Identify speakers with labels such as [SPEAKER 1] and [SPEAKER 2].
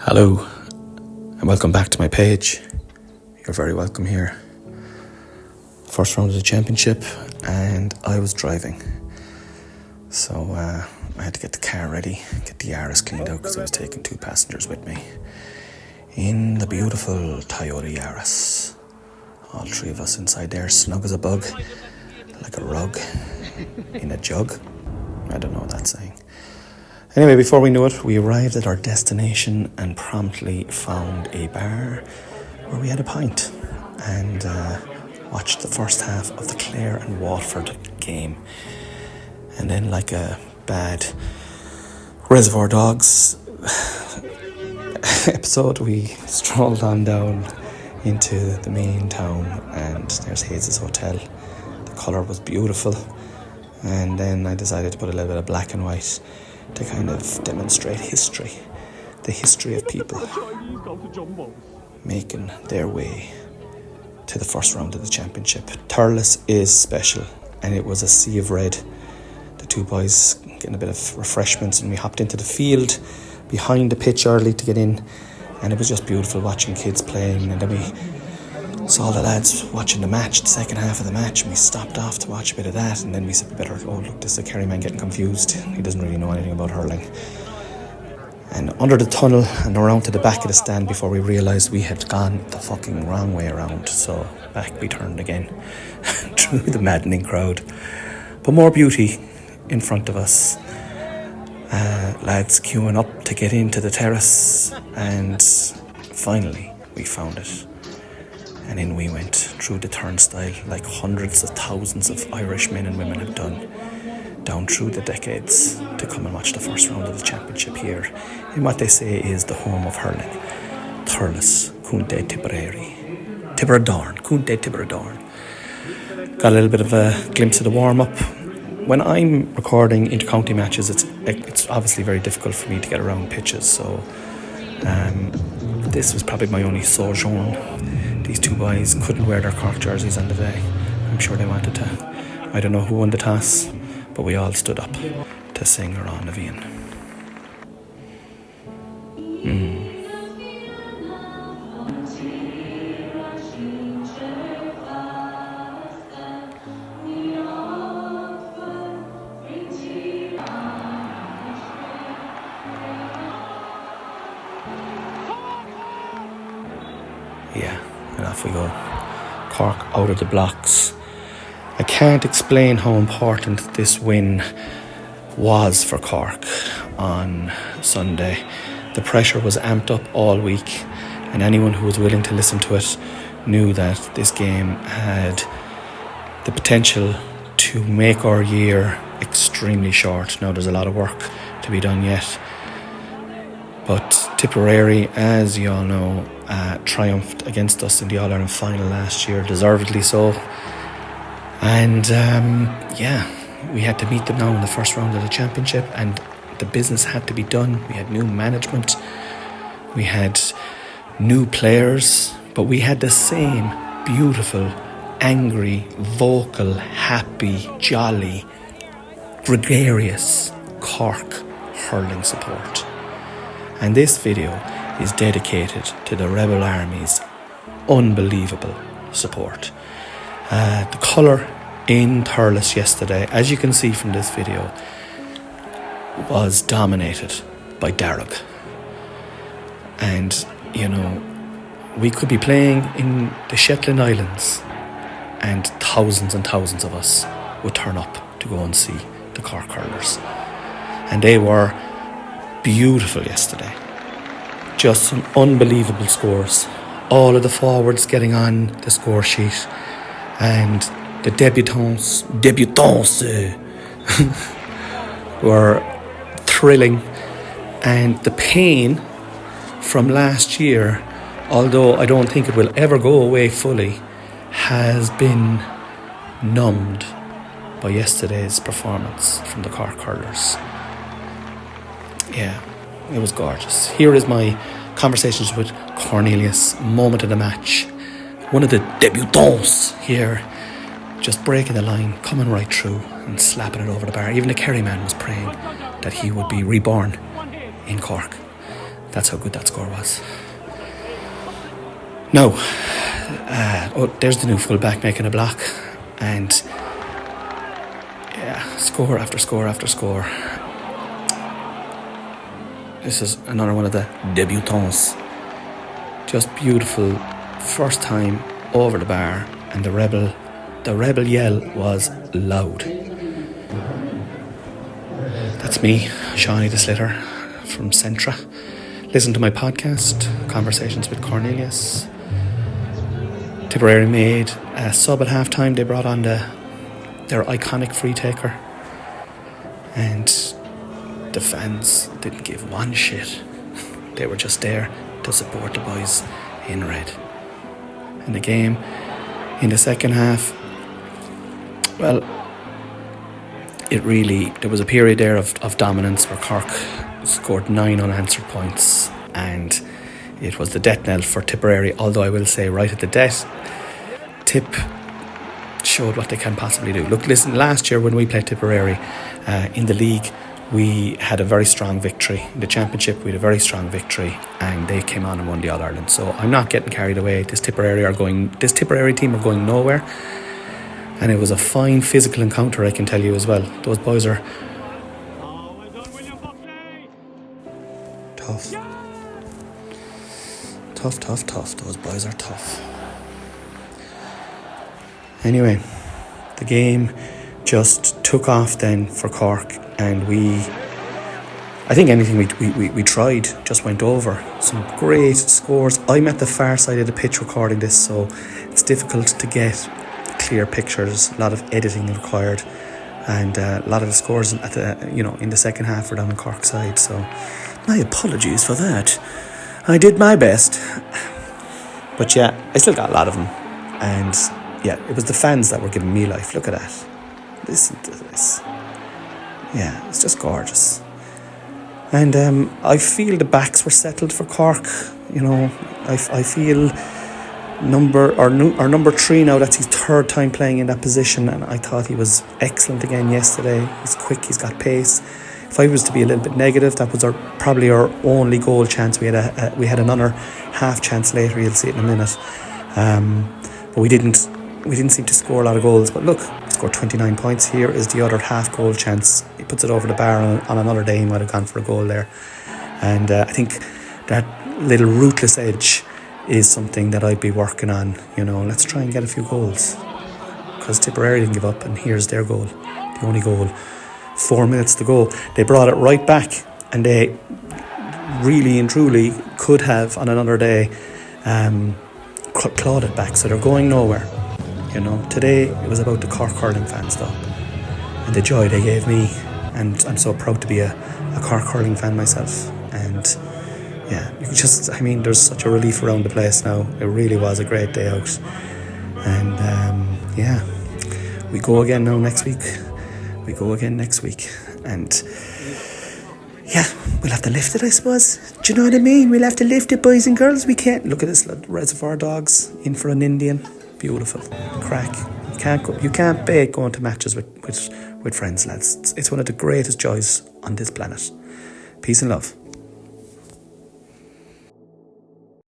[SPEAKER 1] Hello and welcome back to my page. You're very welcome here. First round of the championship and I was driving. So I had to get the car ready, get the Yaris cleaned out because I was taking two passengers with me. In the beautiful Toyota Yaris. All three of us inside there, snug as a bug, like a rug in a jug. I don't know what that's saying. Anyway, before we knew it, we arrived at our destination and promptly found a bar where we had a pint and watched the first half of the Clare and Waterford game. And then, like a bad Reservoir Dogs episode, we strolled on down into the main town, and there's Hayes' hotel. The colour was beautiful, and then I decided to put a little bit of black and white to kind of demonstrate history, the history of people making their way to the first round of the championship. Thurles is special, and it was a sea of red. The two boys getting a bit of refreshments, and we hopped into the field behind the pitch early to get in, and it was just beautiful watching kids playing. And then we saw the lads watching the match, the second half of the match, and we stopped off to watch a bit of that. And then we said, look, this is a Kerry man getting confused. He doesn't really know anything about hurling. And under the tunnel and around to the back of the stand before we realised we had gone the fucking wrong way around. So back we turned again through the maddening crowd. But more beauty in front of us. Lads queuing up to get into the terrace, and finally we found it. And in we went through the turnstile like hundreds of thousands of Irish men and women have done down through the decades to come and watch the first round of the championship here in what they say is the home of hurling. Thurles, Cúnte Tipperary. Tipperadorn, Cúnte Tipperadorn. Got a little bit of a glimpse of the warm-up. When I'm recording inter-county matches, it's obviously very difficult for me to get around pitches, so this was probably my only sojourn. These two boys couldn't wear their Cork jerseys on the day. I'm sure they wanted to. I don't know who won the toss, but we all stood up to sing Around the Vian. Yeah, and off we go. Cork out of the blocks. I can't explain how important this win was for Cork on Sunday. The pressure was amped up all week, and anyone who was willing to listen to it knew that this game had the potential to make our year extremely short. Now, there's a lot of work to be done yet, but Tipperary, as you all know, triumphed against us in the All-Ireland final last year, deservedly so. And we had to meet them now in the first round of the championship, and the business had to be done. We had new management, we had new players, but we had the same beautiful, angry, vocal, happy, jolly, gregarious Cork hurling support. And this video is dedicated to the Rebel Army's unbelievable support. The colour in Thurles yesterday, as you can see from this video, was dominated by Darragh. And, you know, we could be playing in the Shetland Islands and thousands of us would turn up to go and see the Cork hurlers. And they were beautiful yesterday. Just some unbelievable scores. All of the forwards getting on the score sheet, and the debutants were thrilling. And the pain from last year, although I don't think it will ever go away fully, has been numbed by yesterday's performance from the Cork hurlers. Yeah, it was gorgeous. Here is my conversations with Cornelius, moment of the match. One of the debutants here, just breaking the line, coming right through and slapping it over the bar. Even the Kerry man was praying that he would be reborn in Cork. That's how good that score was. Now, there's the new fullback making a block, and score after score after score. This is another one of the debutants. Just beautiful, first time over the bar, and the rebel yell was loud. That's me, Shawnee the Slitter from Centra. Listen to my podcast, Conversations with Cornelius. Tipperary made a sub at half-time. They brought on their iconic free taker, and the fans didn't give one shit. They were just there to support the boys in red. And the game in the second half, well, there was a period there of dominance where Cork scored 9 unanswered points, and it was the death knell for Tipperary. Although I will say, right at the death, Tipp showed what they can possibly do. Look, listen, last year when we played Tipperary in the league, we had a very strong victory. In the championship, we had a very strong victory, and they came on and won the All-Ireland. So I'm not getting carried away. This Tipperary team are going nowhere. And it was a fine physical encounter, I can tell you as well. Those boys are tough. Tough. Those boys are tough. Anyway, the game just took off then for Cork, and I think anything we tried just went over. Some great scores. I'm at the far side of the pitch recording this, so it's difficult to get clear pictures. A lot of editing required, and a lot of the scores in the second half were down on Cork side. So my apologies for that. I did my best, but yeah, I still got a lot of them, and yeah, it was the fans that were giving me life. Look at that. Listen to this. Yeah, it's just gorgeous. And I feel the backs were settled for Cork. I feel our number 3 now, that's his third time playing in that position, and I thought he was excellent again yesterday. He's quick, he's got pace. If I was to be a little bit negative, that was probably our only goal chance. We had another half chance later. You'll see it in a minute. But we didn't seem to score a lot of goals. But look, he scored 29 points. Here is the other half goal chance. He puts it over the bar on another day. He might have gone for a goal there. And I think that little ruthless edge is something that I'd be working on. Let's try and get a few goals, because Tipperary didn't give up, and here's their goal, the only goal. 4 minutes to go. They brought it right back, and they really and truly could have on another day clawed it back. So they're going nowhere. Today it was about the Cork Hurling fans though, and the joy they gave me, and I'm so proud to be a Cork Hurling fan myself. And yeah, there's such a relief around the place now. It really was a great day out, and we go again now next week. And yeah, we'll have to lift it, I suppose. Do you know what I mean? We'll have to lift it, boys and girls. We can't. Look at this, Reservoir Dogs in for an Indian. Beautiful. Crack. You can't beat going to matches with friends, lads. It's one of the greatest joys on this planet. Peace and love.